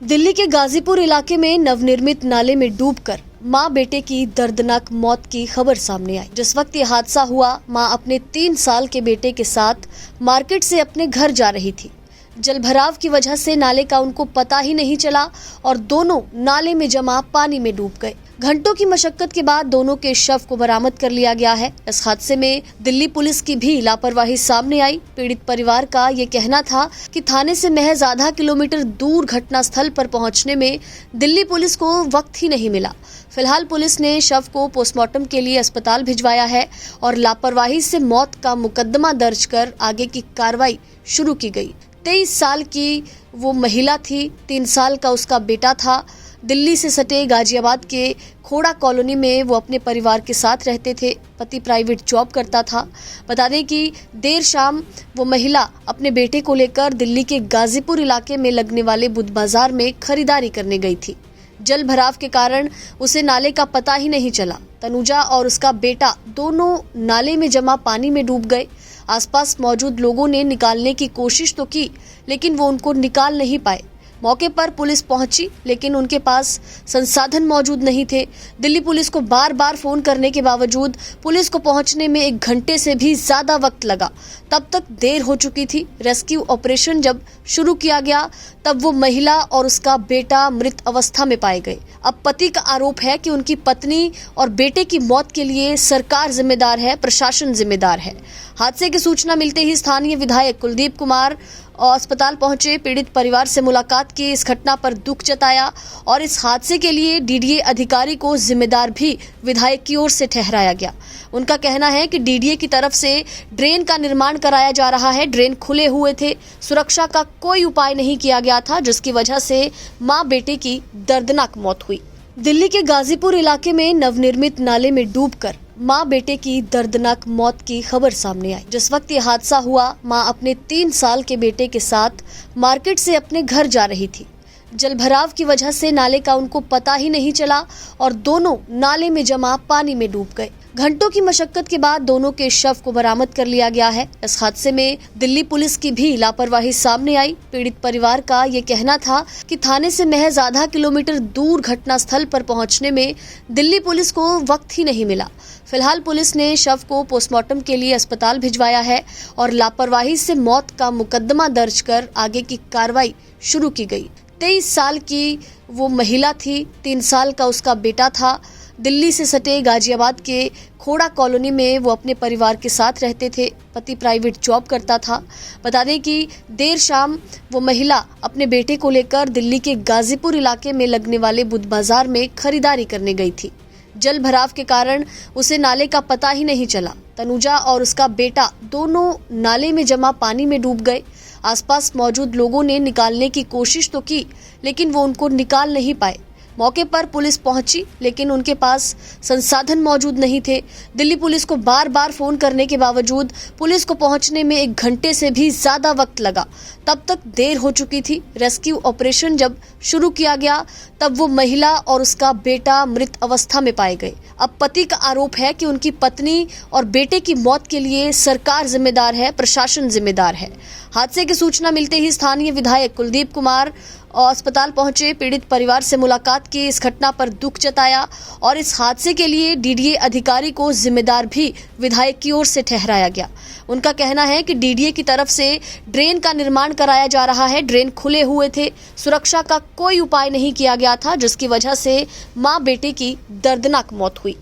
दिल्ली के गाजीपुर इलाके में नवनिर्मित नाले में डूबकर मां बेटे की दर्दनाक मौत की खबर सामने आई। जिस वक्त ये हादसा हुआ, मां अपने 3 साल के बेटे के साथ मार्केट से अपने घर जा रही थी। जलभराव की वजह से नाले का उनको पता ही नहीं चला और दोनों नाले में जमा पानी में डूब गए। घंटों की मशक्कत के बाद दोनों के शव को बरामद कर लिया गया है। इस हादसे में दिल्ली पुलिस की भी लापरवाही सामने आई। पीड़ित परिवार का ये कहना था कि थाने से महज आधा किलोमीटर दूर घटनास्थल पर पहुंचने में दिल्ली पुलिस को वक्त ही नहीं मिला। फिलहाल पुलिस ने शव को पोस्टमार्टम के लिए अस्पताल भिजवाया है और लापरवाही से मौत का मुकदमा दर्ज कर आगे की कार्रवाई शुरू की गई। 23 साल की वो महिला थी, 3 साल का उसका बेटा था। दिल्ली से सटे गाजियाबाद के खोड़ा कॉलोनी में वो अपने परिवार के साथ रहते थे। पति प्राइवेट जॉब करता था। बता दें कि देर शाम वो महिला अपने बेटे को लेकर दिल्ली के गाजीपुर इलाके में लगने वाले बुध बाजार में खरीदारी करने गई थी। जल भराव के कारण उसे नाले का पता ही नहीं चला। तनुजा और उसका बेटा दोनों नाले में जमा पानी में डूब गए। आसपास मौजूद लोगों ने निकालने की कोशिश तो की, लेकिन वो उनको निकाल नहीं पाए। मौके पर पुलिस पहुंची, लेकिन उनके पास संसाधन मौजूद नहीं थे। दिल्ली पुलिस को बार बार फोन करने के बावजूद पुलिस को पहुंचने में 1 घंटे से भी ज्यादा वक्त लगा। तब तक देर हो चुकी थी। रेस्क्यू ऑपरेशन जब शुरू किया गया, तब वो महिला और उसका बेटा मृत अवस्था में पाए गए। अब पति का आरोप है कि उनकी पत्नी और बेटे की मौत के लिए सरकार जिम्मेदार है, प्रशासन जिम्मेदार है। हादसे की सूचना मिलते ही स्थानीय विधायक कुलदीप कुमार अस्पताल पहुंचे। पीड़ित परिवार से मुलाकात की, इस घटना पर दुख जताया और इस हादसे के लिए डीडीए अधिकारी को जिम्मेदार भी विधायक की ओर से ठहराया गया। उनका कहना है कि डीडीए की तरफ से ड्रेन का निर्माण कराया जा रहा है। ड्रेन खुले हुए थे, सुरक्षा का कोई उपाय नहीं किया गया था, जिसकी वजह से मां बेटे की दर्दनाक मौत हुई। दिल्ली के गाजीपुर इलाके में नवनिर्मित नाले में डूबकर मां बेटे की दर्दनाक मौत की खबर सामने आई। जिस वक्त ये हादसा हुआ, मां अपने 3 साल के बेटे के साथ मार्केट से अपने घर जा रही थी। जलभराव की वजह से नाले का उनको पता ही नहीं चला और दोनों नाले में जमा पानी में डूब गए। घंटों की मशक्कत के बाद दोनों के शव को बरामद कर लिया गया है। इस हादसे में दिल्ली पुलिस की भी लापरवाही सामने आई। पीड़ित परिवार का ये कहना था कि थाने से महज आधा किलोमीटर दूर घटनास्थल पर पहुंचने में दिल्ली पुलिस को वक्त ही नहीं मिला। फिलहाल पुलिस ने शव को पोस्टमार्टम के लिए अस्पताल भिजवाया है और लापरवाही से मौत का मुकदमा दर्ज कर आगे की कार्रवाई शुरू की गई। 23 साल की वो महिला थी, 3 साल का उसका बेटा था। दिल्ली से सटे गाजियाबाद के खोड़ा कॉलोनी में वो अपने परिवार के साथ रहते थे। पति प्राइवेट जॉब करता था। बता दें कि देर शाम वो महिला अपने बेटे को लेकर दिल्ली के गाजीपुर इलाके में लगने वाले बुध बाजार में खरीदारी करने गई थी। जल भराव के कारण उसे नाले का पता ही नहीं चला। तनुजा और उसका बेटा दोनों नाले में जमा पानी में डूब गए। आसपास मौजूद लोगों ने निकालने की कोशिश तो की, लेकिन वो उनको निकाल नहीं पाए। मौके पर पुलिस पहुंची, लेकिन उनके पास संसाधन मौजूद नहीं थे। दिल्ली पुलिस को बार बार फोन करने के बावजूद पुलिस को पहुंचने में 1 घंटे से भी ज्यादा वक्त लगा। तब तक देर हो चुकी थी। रेस्क्यू ऑपरेशन जब शुरू किया गया, तब वो महिला और उसका बेटा मृत अवस्था में पाए गए। अब पति का आरोप है कि उनकी पत्नी और बेटे की मौत के लिए सरकार जिम्मेदार है, प्रशासन जिम्मेदार है। हादसे की सूचना मिलते ही स्थानीय विधायक कुलदीप कुमार अस्पताल पहुंचे। पीड़ित परिवार से मुलाकात की, इस घटना पर दुख जताया और इस हादसे के लिए डीडीए अधिकारी को जिम्मेदार भी विधायक की ओर से ठहराया गया। उनका कहना है कि डीडीए की तरफ से ड्रेन का निर्माण कराया जा रहा है। ड्रेन खुले हुए थे, सुरक्षा का कोई उपाय नहीं किया गया था, जिसकी वजह से मां बेटे की दर्दनाक मौत हुई।